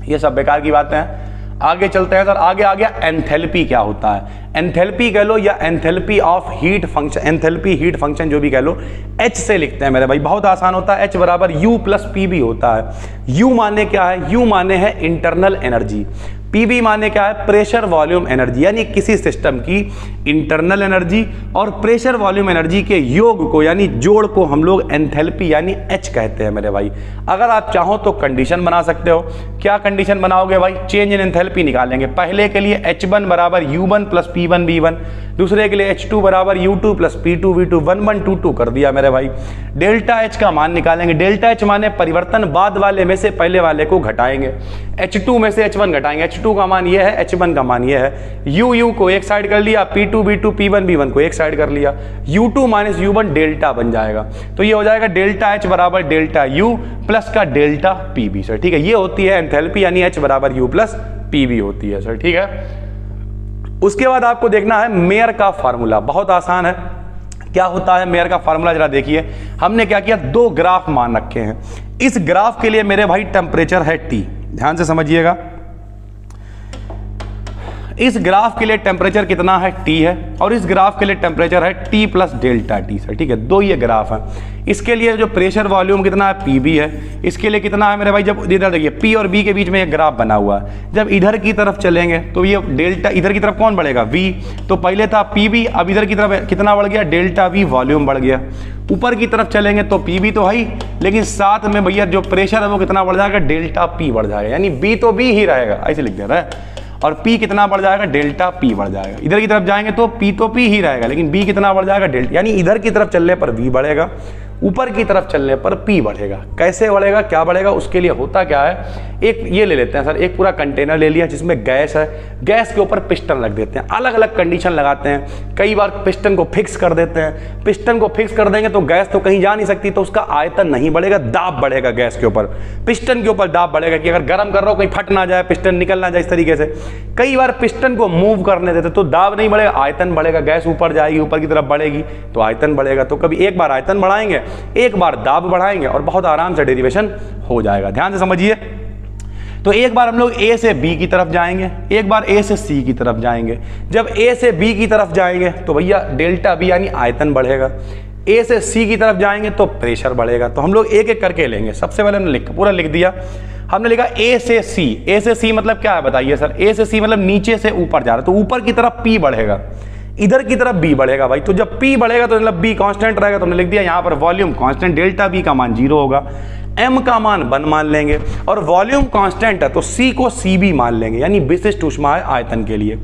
ये सब बेकार की बातें हैं। आगे चलते हैं सर। आगे आ गया एंथैल्पी क्या होता है। एंथैल्पी कह लो या enthalpy of heat function, enthalpy heat function जो भी कह लो, एच से लिखते हैं मेरे भाई, बहुत आसान होता है। एच बराबर यू प्लस पी भी होता है। यू माने क्या है, यू माने है इंटरनल एनर्जी, पीबी माने क्या है, प्रेशर वॉल्यूम एनर्जी। यानी किसी सिस्टम की इंटरनल एनर्जी और प्रेशर वॉल्यूम एनर्जी के योग को यानी जोड़ को हम लोग एंथैल्पी यानी एच कहते हैं मेरे भाई। अगर आप चाहो तो कंडीशन बना सकते हो। क्या कंडीशन बनाओगे भाई, चेंज इन एंथैल्पी निकालेंगे। पहले के लिए H1 बराबर U1 प्लस P1 V1, दूसरे के लिए H2 बराबर U2 प्लस P2 V2, 1 1 2 2 कर दिया मेरे भाई। डेल्टा H का मान निकालेंगे। डेल्टा H माने परिवर्तन बाद वाले में से पहले वाले को घटाएंगे। H2 में से H1 घटाएंगे। H2 का मान ये है, H1 का मान ये है। U को एक साइड कर लिया, P2 V2 P1 V1 को एक साइड कर लिया। U2 माइनस U1 डेल्टा बन जाएगा। तो ये हो जाएगा डेल्टा H बराबर डेल्टा U प्लस का डेल्टा PB सर। ठीक है, ये होती है एंथैल्पी यानी H बराबर U प्लस PB होती है सर। ठीक है, उसके बाद आपको देखना है मेयर का फार्मूला, बहुत आसान है। क्या होता है मेयर का फार्मूला, जरा देखिए। हमने क्या किया, दो ग्राफ मान रखे हैं। इस ग्राफ के लिए मेरे भाई टेम्परेचर है T, ध्यान से समझिएगा। इस ग्राफ के लिए टेम्परेचर कितना है, T है, और इस ग्राफ के लिए टेम्परेचर है T plus delta T sir. ठीक है, दो ये ग्राफ है। इसके लिए जो प्रेशर वॉल्यूम कितना है, PB है। इसके लिए कितना है मेरे भाई, जब इधर देखिए P और B के बीच में एक ग्राफ बना हुआ है, जब इधर की तरफ चलेंगे तो ये डेल्टा, इधर की तरफ कौन बढ़ेगा, V। तो पहले था PB, अब इधर की तरफ कितना बढ़ गया, डेल्टा V, वॉल्यूम बढ़ गया। ऊपर की तरफ चलेंगे तो PB तो है ही, लेकिन साथ में भैया जो प्रेशर है वो कितना बढ़ जाएगा, डेल्टा P बढ़ जाएगा। यानी B तो B ही रहेगा, ऐसे लिख दे रहा है, और P कितना बढ़ जाएगा, डेल्टा P बढ़ जाएगा। इधर की तरफ जाएंगे तो P तो P ही रहेगा, लेकिन B कितना बढ़ जाएगा, डेल्टा। यानी इधर की तरफ चलने पर V बढ़ेगा, ऊपर की तरफ चलने पर P बढ़ेगा। कैसे बढ़ेगा, क्या बढ़ेगा, उसके लिए होता क्या है, एक ये ले लेते हैं सर, एक पूरा कंटेनर ले लिया जिसमें गैस है, गैस के ऊपर पिस्टन रख देते हैं, अलग अलग कंडीशन लगाते हैं। कई बार पिस्टन को फिक्स कर देते हैं। पिस्टन को फिक्स कर देंगे तो गैस तो कहीं जा नहीं सकती, तो उसका आयतन नहीं बढ़ेगा, दाब बढ़ेगा गैस के ऊपर, पिस्टन के ऊपर दाब बढ़ेगा कि अगर गर्म कर रहा हो कहीं फट ना जाए, पिस्टन निकल ना जाए, इस तरीके से। कई बार पिस्टन को मूव करने देते तो दाब नहीं बढ़ेगा, आयतन बढ़ेगा, गैस ऊपर जाएगी, ऊपर की तरफ बढ़ेगी तो आयतन बढ़ेगा। तो कभी एक बार आयतन बढ़ाएंगे, एक बार दाब बढ़ाएंगे और बहुत आराम से डेरिवेशन हो जाएगा। ध्यान से समझिए। तो एक बार हम लोग A से B की तरफ जाएंगे, एक बार A से C की तरफ जाएंगे। जब A से B की तरफ जाएंगे तो भैया डेल्टा B यानी आयतन बढ़ेगा। A से C की तरफ जाएंगे तो प्रेशर बढ़ेगा। तो हम लोग एक एक करके लेंगे। सबसे पहले हमने पूरा लिख दिया। हमने लिखा A से C। A से C मतलब क्या है बताइए सर, A से C मतलब नीचे से ऊपर जा रहा है, तो ऊपर की तरफ P बढ़ेगा, इधर की तरफ B बढ़ेगा भाई। तो जब P बढ़ेगा तो मतलब B कांस्टेंट रहेगा, तो हमने लिख दिया यहाँ पर वॉल्यूम कांस्टेंट, डेल्टा B का मान 0 होगा, M का मान 1 मान लेंगे, और वॉल्यूम कांस्टेंट है तो C को CB मान लेंगे, यानी विशिष्ट ऊष्मा है आयतन के लिए।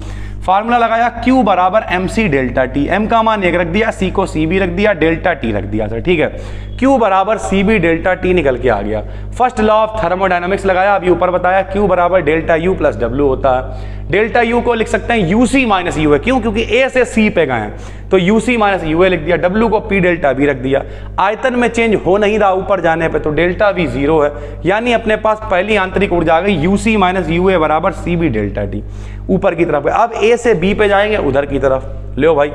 फार्मूला लगाया Q बराबर MC डेल्टा T, M का मान 1 रख दिया, C को CB रख दिया, डेल्टा T रख दिया सर। ठीक है, Q बराबर CB डेल्टा T निकल के आ गया। फर्स्ट लॉ ऑफ थर्मोडायनामिक्स लगाया, अभी ऊपर बताया Q बराबर डेल्टा U प्लस W होता है। डेल्टा U को लिख सकते हैं UC माइनस UA, क्यों, क्योंकि A से C पे गए हैं तो UC माइनस UA लिख दिया, W को P डेल्टा B रख दिया। आयतन में चेंज हो नहीं रहा ऊपर जाने पे, तो डेल्टा V 0 है, यानी अपने पास पहली आंतरिक ऊर्जा आ गई UC माइनस UA बराबर CB डेल्टा T, ऊपर की तरफ। अब A से B पे जाएंगे उधर की तरफ, लो भाई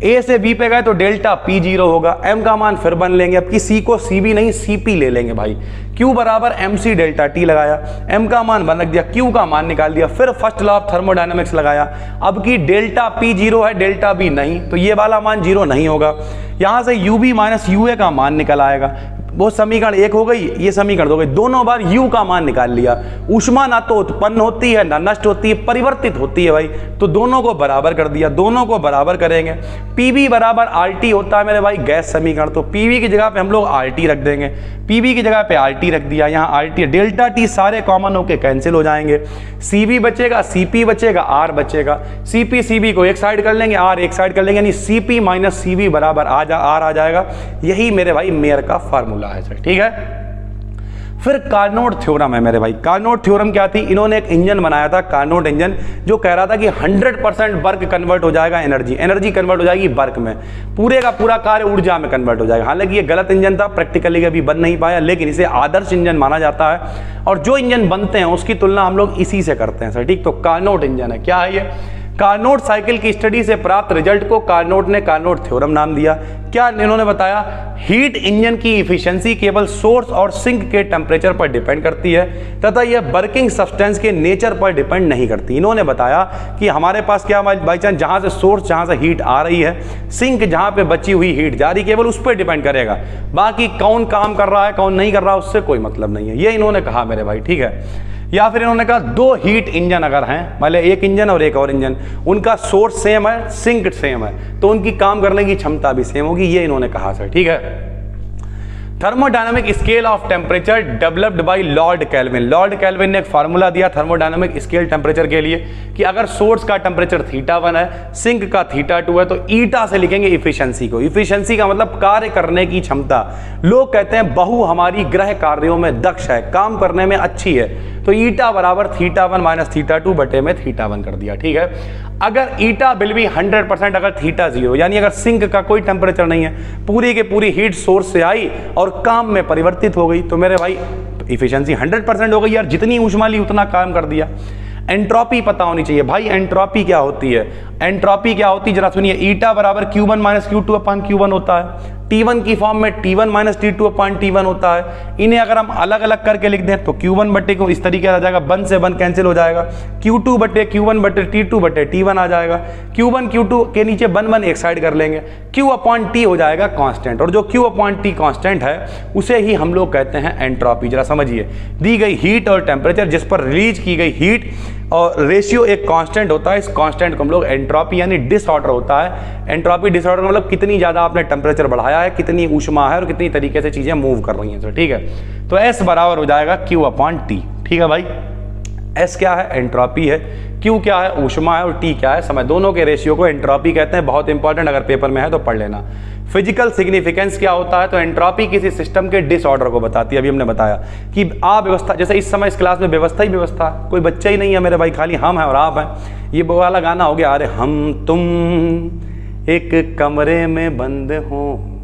A से B पे गए तो डेल्टा P 0 होगा, M का मान फिर बन लेंगे, अब की C को CB नहीं CP ले लेंगे भाई। Q बराबर MC डेल्टा T लगाया, M का मान बन रख दिया, Q का मान निकाल दिया, फिर फर्स्ट लॉ ऑफ थर्मोडायनामिक्स लगाया। अब की डेल्टा P 0 है, डेल्टा B नहीं, तो ये वाला मान 0 नहीं होगा। यहाँ से UB माइनस UA का मान निकल आएगा, वो समीकरण एक हो गई, ये समीकरण हो गई, दोनों बार U का मान निकाल लिया। ऊष्मा ना तो उत्पन्न होती है ना नष्ट होती है, परिवर्तित होती है भाई, तो दोनों को बराबर कर दिया, दोनों को बराबर करेंगे। PV बराबर RT होता है मेरे भाई गैस समीकरण, तो PV की जगह पे हम लोग RT रख देंगे, PV की जगह पे RT रख दिया, यहाँ RT डेल्टा T सारे कॉमन होके कैंसिल हो जाएंगे, CV बचेगा, CP बचेगा, R बचेगा, CP CB को एक साइड कर लेंगे, R एक साइड कर लेंगे, यानी CP माइनस CV बराबर R आ जाएगा। यही मेरे भाई मेयर का फार्मूला है सर, ठीक है। फिर कार्नोट थ्योरम है मेरे भाई। कार्नोट थ्योरम क्या थी, इन्होंने एक इंजन बनाया था कार्नोट इंजन, जो कह रहा था कि 100% वर्क कन्वर्ट हो जाएगा एनर्जी कन्वर्ट हो जाएगी वर्क में, पूरे का पूरा कार्य ऊर्जा में कन्वर्ट हो जाएगा। हालांकि ये गलत इंजन था, प्रैक्टिकली अभी बन नहीं पाया, लेकिन इसे आदर्श इंजन माना जाता है और जो इंजन बनते हैं उसकी तुलना हम लोग इसी से करते हैं सर, ठीक। तो कार्नोट इंजन है, क्या है ये, कार्नोट साइकिल की स्टडी से प्राप्त रिजल्ट को कार्नोट ने कार्नोट थ्योरम नाम दिया। क्या इन्होंने बताया, हीट इंजन की इफिशिएंसी केवल सोर्स और सिंक के टेम्परेचर पर डिपेंड करती है तथा यह वर्किंग सब्सटेंस के नेचर पर डिपेंड नहीं करती। इन्होंने बताया कि हमारे पास क्या बाई चांस जहां से सोर्स, जहां से हीट आ रही है, सिंक जहां पे बची हुई हीट जा रही, केवल उस पर डिपेंड करेगा, बाकी कौन काम कर रहा है कौन नहीं कर रहा है उससे कोई मतलब नहीं है। ये इन्होंने कहा मेरे भाई, ठीक है। या फिर इन्होंने कहा दो हीट इंजन अगर हैं, मतलब एक इंजन और एक और इंजन, उनका सोर्स सेम है, सिंक सेम है, तो उनकी काम करने की क्षमता भी सेम होगी, ये इन्होंने कहा सर, ठीक है। Thermodynamic scale of temperature developed by Lord kelvin. Lord kelvin ने एक फार्मूला दिया थर्मोडायनामिक स्केल टेम्परेचर के लिए कि अगर सोर्स का टेम्परेचर θ1 है, सिंक का θ2 है, तो ईटा से लिखेंगे इफिशिएंसी को। इफिशिएंसी का मतलब कार्य करने की क्षमता। लोग कहते हैं बहू हमारी गृह कार्यों में दक्ष है, काम करने में अच्छी है, तो ईटा बराबर θ1 माइनस θ2 बटे में θ1 कर दिया, ठीक है। अगर ईटा विल बी 100%, अगर θ 0, यानी अगर सिंक का कोई टेम्परेचर नहीं है, पूरी के पूरी हीट सोर्स से आई और काम में परिवर्तित हो गई, तो मेरे भाई इफिशिएंसी 100% हो गई यार, जितनी ऊष्मा ली उतना काम कर दिया। एंट्रोपी पता होनी चाहिए भाई, एंट्रोपी क्या होती है, एंट्रोपी क्या होती है जरा सुनिए, ईटा बराबर Q1 माइनस Q2 अपान Q1 होता है, T1 की फॉर्म में T1 माइनस T2 अपान T1 होता है। इन्हें अगर हम अलग अलग करके लिख दें तो Q1 बटे को इस तरीके आ जाएगा, 1 से 1 कैंसिल हो जाएगा, Q2 बटे Q1 बटे T2 बटे T1 आ जाएगा, Q1 Q2 के नीचे 1 1 एक साइड कर लेंगे, Q अपॉन T हो जाएगा कांस्टेंट, और जो Q अपॉन T कांस्टेंट है उसे ही हम लोग कहते हैं एंट्रोपी। जरा समझिए, दी गई हीट और टेम्परेचर जिस पर रिलीज की गई हीट और रेशियो एक कांस्टेंट होता है, इस कांस्टेंट को हम लोग एंट्रोपी यानी डिसऑर्डर होता है। एंट्रोपी डिसऑर्डर मतलब कितनी ज्यादा आपने टेम्परेचर बढ़ाया है, कितनी ऊष्मा है और कितनी तरीके से चीजें मूव कर रही हैं, तो ठीक है। तो S बराबर हो जाएगा Q अपॉन T, ठीक है भाई। S क्या है, एंट्रोपी है, Q क्या है, ऊष्मा है, और T क्या है, समय। दोनों के रेशियो को एंट्रोपी कहते हैं, बहुत इंपॉर्टेंट, अगर पेपर में है तो पढ़ लेना। फिजिकल सिग्निफिकेंस क्या होता है, तो एंट्रोपी किसी सिस्टम के डिसऑर्डर को बताती है। अभी हमने बताया कि अव्यवस्था, जैसे इस समय इस क्लास में व्यवस्था ही व्यवस्था, कोई बच्चा ही नहीं है मेरे भाई, खाली हम हैं और आप हैं। ये वाला गाना हो गया, अरे हम तुम एक कमरे में बंद हों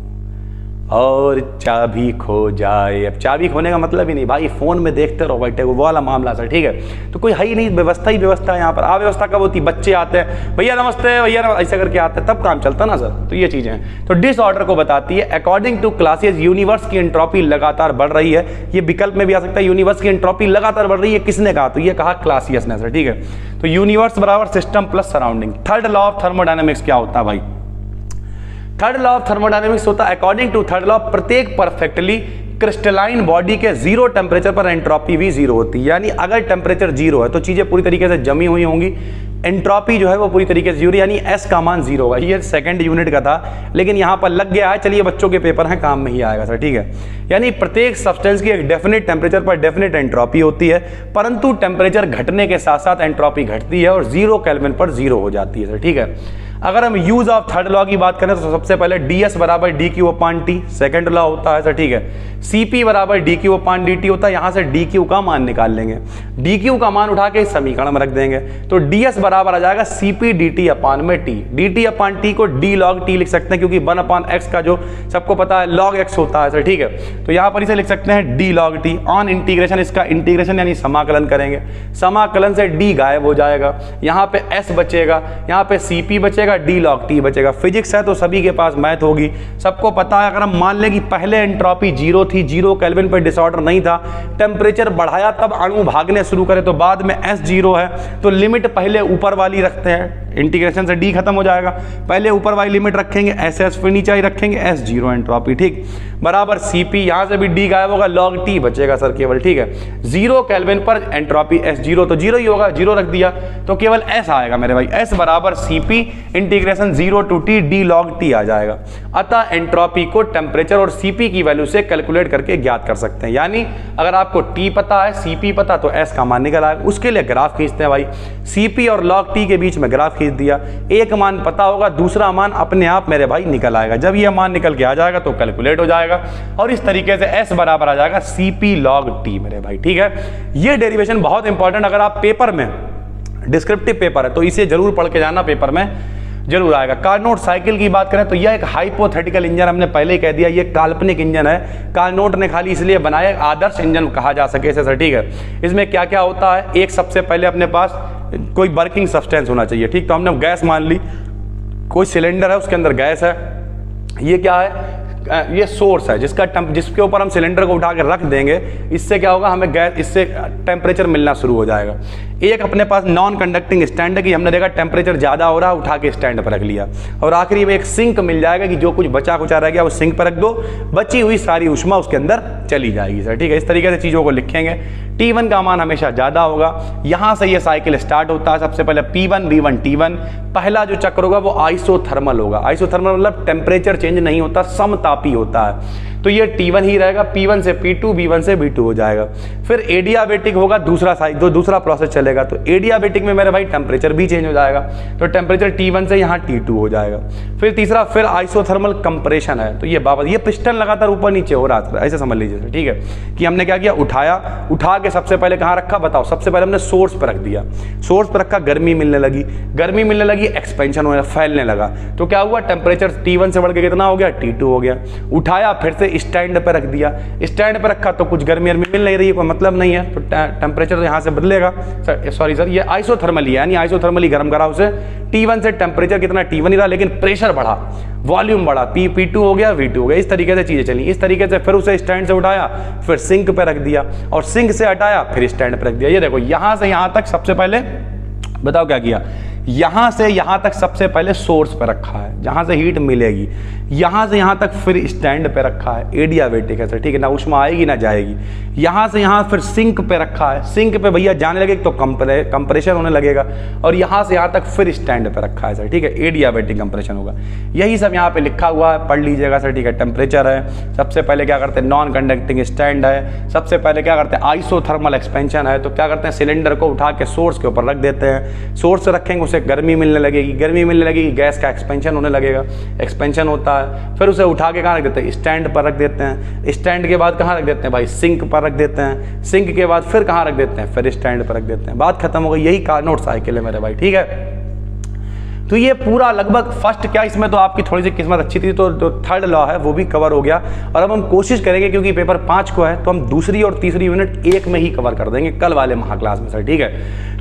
और चाबी खो जाए। अब चाबी खोने का मतलब ही नहीं भाई, फोन में देखते रहो बैठे, वो वाला मामला सर, ठीक है। तो कोई है ही नहीं, व्यवस्था ही व्यवस्था है यहाँ पर। अव्यवस्था कब होती, बच्चे आते हैं, भैया नमस्ते, भैया ऐसे करके आते हैं, तब काम चलता ना सर। तो ये चीजें हैं, तो डिसऑर्डर को बताती है। अकॉर्डिंग टू क्लासेस यूनिवर्स की एंट्रोपी लगातार बढ़ रही है। ये विकल्प में भी आ सकता है, यूनिवर्स की एंट्रोपी लगातार बढ़ रही है, किसने कहा, तो ये कहा क्लासियस ने सर, ठीक है। तो यूनिवर्स बराबर system plus surrounding. Third law of thermodynamics क्या होता है भाई, थर्ड लॉ ऑफ थर्मोडायनेमिक्स होता है, अकॉर्डिंग टू थर्ड लॉ प्रत्येक परफेक्टली क्रिस्टलाइन बॉडी के 0 टेम्परेचर पर एंट्रोपी भी 0 होती है। यानी अगर टेम्परेचर 0 है तो चीजें पूरी तरीके से जमी हुई होंगी, एंट्रोपी जो है वो पूरी तरीके से 0, यानी S का मान 0 होगा। ये सेकंड यूनिट का था, लेकिन यहाँ पर लग गया है, चलिए बच्चों के पेपर हैं, काम में ही आएगा सर, ठीक है। यानी प्रत्येक सब्सटेंस की एक डेफिनेट टेम्परेचर पर डेफिनेट एंट्रोपी होती है, परंतु टेम्परेचर घटने के साथ साथ एंट्रोपी घटती है और 0 केल्विन पर 0 हो जाती है सर, ठीक है। अगर हम यूज ऑफ थर्ड लॉ की बात करें तो सबसे पहले ds बराबर dq अपान टी, सेकंड लॉ होता है सर, ठीक है। Cp बराबर dq अपान dt होता है, यहां से dq का मान निकाल लेंगे, dq का मान उठा के इस समीकरण में रख देंगे, तो ds बराबर आ जाएगा Cp dt अपान में t। dt अपान t को d log t लिख सकते हैं, क्योंकि 1 अपान x का जो सबको पता है log x होता है सर, ठीक है। तो यहां पर इसे लिख सकते हैं d log t on integration, इसका इंटीग्रेशन यानी समाकलन करेंगे, समाकलन से d गायब हो जाएगा, यहाँ पे s बचेगा, यहाँ पे Cp बचेगा, d log t बचेगा। फिजिक्स है तो सभी के पास मैथ होगी, सबको पता है। अगर हम मान लें कि पहले एंट्रोपी 0 थी, 0 केल्विन पर डिसऑर्डर नहीं था, टेम्परेचर बढ़ाया तब अणु भागने शुरू करे, तो बाद में S 0 है, तो लिमिट पहले ऊपर वाली रखते हैं, इंटीग्रेशन से डी खत्म हो जाएगा, पहले ऊपर वाली लिमिट रखेंगे एस एस, फिर नीचे रखेंगे एस जीरो एंट्रोपी, ठीक, बराबर Cp, यहाँ से भी डी गायब होगा, log T बचेगा सर केवल, ठीक है। 0 केल्विन पर एंट्रोपी एस जीरो, तो जीरो ही होगा, जीरो रख दिया तो केवल एस आएगा मेरे भाई, एस बराबर Cp integration 0 to T d log T आ जाएगा। अतः एंट्रोपी को टेम्परेचर और Cp की वैल्यू से कैलकुलेट करके ज्ञात कर सकते हैं। यानी अगर आपको T पता है, Cp पता, तो S का मान निकल आएगा। उसके लिए ग्राफ खींचते हैं भाई, Cp और log T के बीच में ग्राफ खींच दिया, एक मान पता होगा, दूसरा मान अपने आप मेरे भाई निकल आएगा। जब ये मान निकल के आ जाएगा तो कैलकुलेट हो जाएगा और इस तरीके से S बराबर आ जाएगा Cp log T मेरे भाई, ठीक है। ये डेरिवेशन बहुत इंपॉर्टेंट, अगर आप पेपर में डिस्क्रिप्टिव पेपर है तो इसे जरूर पढ़ के जाना, पेपर में जरूर आएगा। कार्नोट साइकिल की बात करें तो यह एक हाइपोथेटिकल इंजन, हमने पहले ही कह दिया ये काल्पनिक इंजन है, कार्नोट ने खाली इसलिए बनाया आदर्श इंजन कहा जा सके इसे सर, ठीक है। इसमें क्या क्या होता है, एक सबसे पहले अपने पास कोई वर्किंग सब्सटेंस होना चाहिए, ठीक, तो हमने गैस मान ली, कोई सिलेंडर है उसके अंदर गैस है, ये क्या है, ये सोर्स है जिसके ऊपर हम सिलेंडर को उठा कर रख देंगे, इससे क्या होगा, हमें गैस, इससे टेम्परेचर मिलना शुरू हो जाएगा। एक अपने पास नॉन कंडक्टिंग स्टैंड है कि हमने देखा टेम्परेचर ज़्यादा हो रहा है, उठा के स्टैंड पर रख लिया। और आखिरी में एक सिंक मिल जाएगा कि जो कुछ बचा कुचा रह गया वो सिंक पर रख दो, बची हुई सारी ऊष्मा उसके अंदर चली जाएगी सर, ठीक है। इस तरीके से चीज़ों को लिखेंगे। T1 का मान हमेशा ज़्यादा होगा, यहाँ से ये साइकिल स्टार्ट होता है। सबसे पहले P1 V1 T1, पहला जो चक्र होगा वो आइसोथर्मल होगा। आइसोथर्मल मतलब टेम्परेचर चेंज नहीं होता, समतापी होता है, तो ये T1 ही रहेगा। P1 से P2, V1 से V2 हो जाएगा। फिर एडियाबेटिक होगा, दूसरा प्रोसेस चलेगा, तो एडियाबेटिक में मेरे भाई टेम्परेचर भी चेंज हो जाएगा, तो टेम्परेचर T1 से यहाँ T2 हो जाएगा। फिर तीसरा, फिर आइसोथर्मल कंप्रेशन है, तो ये बाबा ये पिस्टन लगातार ऊपर नीचे हो रहा था, ऐसे समझ लीजिए, ठीक है, कि हमने क्या किया, उठा के सबसे पहले कहाँ रखा बताओ, सबसे पहले हमने सोर्स पर रख दिया, सोर्स पर रखा, गर्मी मिलने लगी, एक्सपेंशन होने, फैलने लगा, तो क्या हुआ, टेम्परेचर T1 से बढ़ के कितना हो गया, T2 हो गया। उठाया, फिर से स्टैंड पे रख दिया, स्टैंड पे रखा तो कुछ गर्मी मिल नहीं रही है, कोई मतलब नहीं है, तो टेम्परेचर यहाँ से बदलेगा। सॉरी सर, ये आइसोथर्मली, यानी आइसोथर्मली गर्म कराओ से T1 से टेम्परेचर कितना T1 ही रहा, लेकिन प्रेशर बढ़ा, वॉल्यूम बढ़ा, P2 हो गया, V2 हो गया, इस तरीके से चीजें चली। इस तरीके से फिर उसे स्टैंड से उठाया, फिर सिंक पे रख दिया, और सिंक से हटाया, फिर स्टैंड पे रख दिया। ये देखो यहां से यहां तक सबसे पहले बताओ क्या किया, यहां से यहां तक सबसे पहले सोर्स पे रखा है, जहां से हीट मिलेगी, यहां से यहां तक फिर स्टैंड पे रखा है, एडियाबेटिक है सर, ठीक है, ना ऊष्मा आएगी ना जाएगी। यहां से यहां फिर सिंक पे रखा है, सिंक पे भैया जाने लगे तो कंप्रेशन होने लगेगा, और यहां से यहां तक फिर स्टैंड पे रखा है सर, ठीक है, एडियाबेटिक कंप्रेशन होगा। यही सब यहाँ पे लिखा हुआ है, पढ़ लीजिएगा सर, ठीक है। टेम्परेचर है, सबसे पहले क्या करते हैं, नॉन कंडक्टिंग स्टैंड है, सबसे पहले क्या करते हैं, आइसोथर्मल एक्सपेंशन है, तो क्या करते हैं, सिलेंडर को उठा के सोर्स के ऊपर रख देते हैं, सोर्स से रखेंगे उसे गर्मी मिलने लगेगी, गैस का एक्सपेंशन होने लगेगा, एक्सपेंशन होता है, फिर उसे उठा के कहाँ रख देते हैं, स्टैंड पर रख देते हैं, स्टैंड के बाद कहाँ रख देते हैं भाई, सिंक पर रख देते हैं, सिंक के बाद फिर कहाँ रख देते हैं, फिर स्टैंड पर रख देते हैं, बात खत्म हो गई। यही कार्नोट साइकिल है मेरे भाई, ठीक है। तो ये पूरा लगभग फर्स्ट क्या, इसमें तो आपकी थोड़ी सी किस्मत अच्छी थी, तो जो थर्ड लॉ है वो भी कवर हो गया, और अब हम कोशिश करेंगे, क्योंकि पेपर 5 को है, तो हम दूसरी और तीसरी यूनिट एक में ही कवर कर देंगे कल वाले महाक्लास में सर, ठीक है।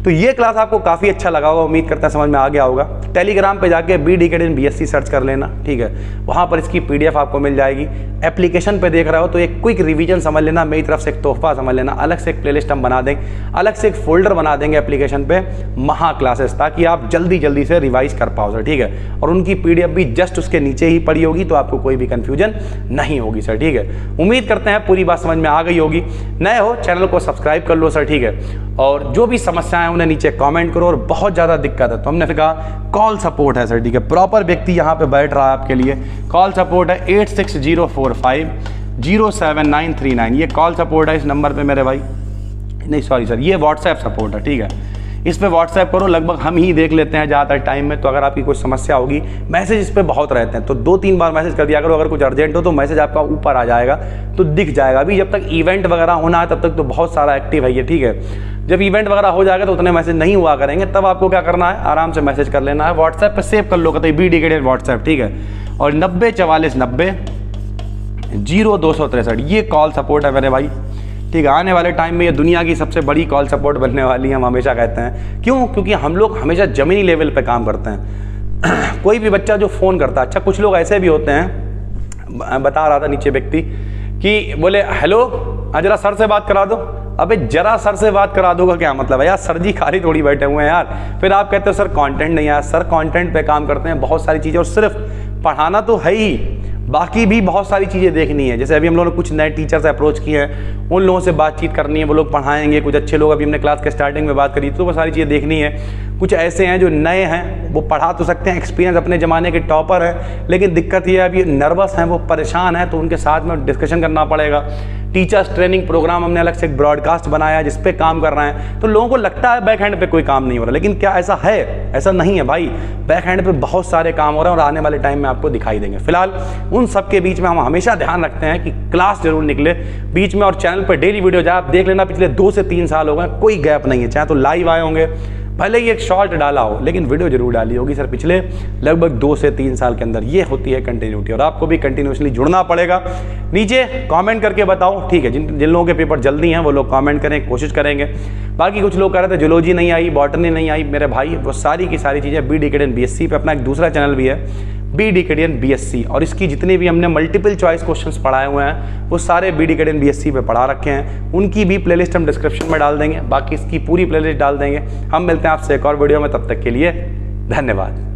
तो ये क्लास आपको काफ़ी अच्छा लगा होगा, उम्मीद करता है समझ में आ गया होगा। टेलीग्राम पे जाके BD Academy BSc सर्च कर लेना, ठीक है, वहाँ पर इसकी PDF आपको मिल जाएगी। एप्लीकेशन पे देख रहे हो तो एक क्विक रिवीजन समझ लेना, मेरी तरफ से एक तोहफा समझ लेना, अलग से एक प्लेलिस्ट हम बना देंगे, अलग से एक फोल्डर बना देंगे एप्लीकेशन पे महा क्लासेस, ताकि आप जल्दी से रिवाइज कर पाओ सर, ठीक है। और उनकी PDF भी जस्ट उसके नीचे ही पड़ी होगी, तो आपको कोई भी कंफ्यूजन नहीं होगी सर, ठीक है। उम्मीद करते हैं पूरी बात समझ में आ गई होगी। नए हो चैनल को सब्सक्राइब कर लो सर, ठीक है, और जो भी समस्याएं उन्हें नीचे कमेंट करो, और बहुत ज़्यादा दिक्कत है तो हमने फिर कहा कॉल सपोर्ट है सर, ठीक है, प्रॉपर व्यक्ति यहाँ पे बैठ रहा है आपके लिए। कॉल सपोर्ट है 8604507939, ये कॉल सपोर्ट है इस नंबर पे मेरे भाई, नहीं सॉरी सर, ये व्हाट्सएप सपोर्ट है, ठीक है, इस पे व्हाट्सएप करो, लगभग हम ही देख लेते हैं ज़्यादातर टाइम में। तो अगर आपकी कोई समस्या होगी, मैसेज इस पे बहुत रहते हैं, तो 2-3 बार मैसेज कर दिया करो, अगर कुछ अर्जेंट हो तो मैसेज आपका ऊपर आ जाएगा, तो दिख जाएगा। अभी जब तक इवेंट वगैरह होना है तब तक तो बहुत सारा एक्टिव है ये, ठीक है। जब इवेंट वगैरह हो जाएगा तो उतने मैसेज नहीं हुआ करेंगे, तब आपको क्या करना है, आराम से मैसेज कर लेना है, व्हाट्सएप पर सेव कर लो, कहते हैं BD Academy व्हाट्सएप, ठीक है। और 9044900263 ये कॉल सपोर्ट है मेरे भाई, ठीक है। आने वाले टाइम में ये दुनिया की सबसे बड़ी कॉल सपोर्ट बनने वाली है, हम हमेशा कहते हैं। क्यों? क्योंकि हम लोग हमेशा ज़मीनी लेवल पे काम करते हैं। कोई भी बच्चा जो फ़ोन करता है, अच्छा कुछ लोग ऐसे भी होते हैं, बता रहा था नीचे व्यक्ति कि बोले हेलो, हाँ जरा सर से बात करा दो, अबे जरा सर से बात करा दूंगा क्या मतलब है यार, सर जी खाली थोड़ी बैठे हुए हैं यार। फिर आप कहते हो सर कंटेंट नहीं आया। सर कंटेंट पे काम करते हैं बहुत सारी चीज़ें, और सिर्फ पढ़ाना तो है ही, बाकी भी बहुत सारी चीज़ें देखनी है। जैसे अभी हम लोगों ने कुछ नए टीचर्स अप्रोच किए हैं, उन लोगों से बातचीत करनी है, वो लोग पढ़ाएंगे। कुछ अच्छे लोग, अभी हमने क्लास के स्टार्टिंग में बात करी, तो वो सारी चीज़ें देखनी है। कुछ ऐसे हैं जो नए हैं, वो पढ़ा तो सकते हैं, एक्सपीरियंस अपने ज़माने के टॉपर है, लेकिन दिक्कत ये है अभी नर्वस हैं, वो परेशान है, तो उनके साथ में डिस्कशन करना पड़ेगा। टीचर्स ट्रेनिंग प्रोग्राम हमने अलग से एक ब्रॉडकास्ट बनाया है जिस पे काम कर रहे हैं। तो लोगों को लगता है बैक हैंड पे कोई काम नहीं हो रहा, लेकिन क्या ऐसा है? ऐसा नहीं है भाई, बैक हैंड पे बहुत सारे काम हो रहे हैं और आने वाले टाइम में आपको दिखाई देंगे। फिलहाल उन सब के बीच में हम हमेशा ध्यान रखते हैं कि क्लास जरूर निकले बीच में, और चैनल पर डेली वीडियो जाए। आप देख लेना, पिछले 2 से 3 साल हो गए, कोई गैप नहीं है। चाहे तो लाइव आए होंगे, भले ही एक शॉर्ट डाला हो, लेकिन वीडियो जरूर डाली होगी सर पिछले लगभग 2 से 3 साल के अंदर। ये होती है कंटिन्यूटी, और आपको भी कंटिन्यूसली जुड़ना पड़ेगा। नीचे कमेंट करके बताओ, ठीक है? जिन लोगों के पेपर जल्दी हैं वो लोग कमेंट करें, कोशिश करेंगे। बाकी कुछ लोग कह रहे थे जूलॉजी नहीं आई, बॉटनी नहीं आई, मेरे भाई वो सारी की सारी चीज़ें बी डिकेडियन BSc पे अपना एक दूसरा चैनल भी है, बी डिकेडियन BSc, और इसकी जितनी भी हमने मल्टीपल चॉइस क्वेश्चंस पढ़ाए हुए हैं वो सारे बी डिकेडियन BSc पे पढ़ा रखे हैं। उनकी भी प्लेलिस्ट हम डिस्क्रिप्शन में डाल देंगे, बाकी इसकी पूरी प्लेलिस्ट डाल देंगे। हम मिलते हैं आपसे एक और वीडियो में, तब तक के लिए धन्यवाद।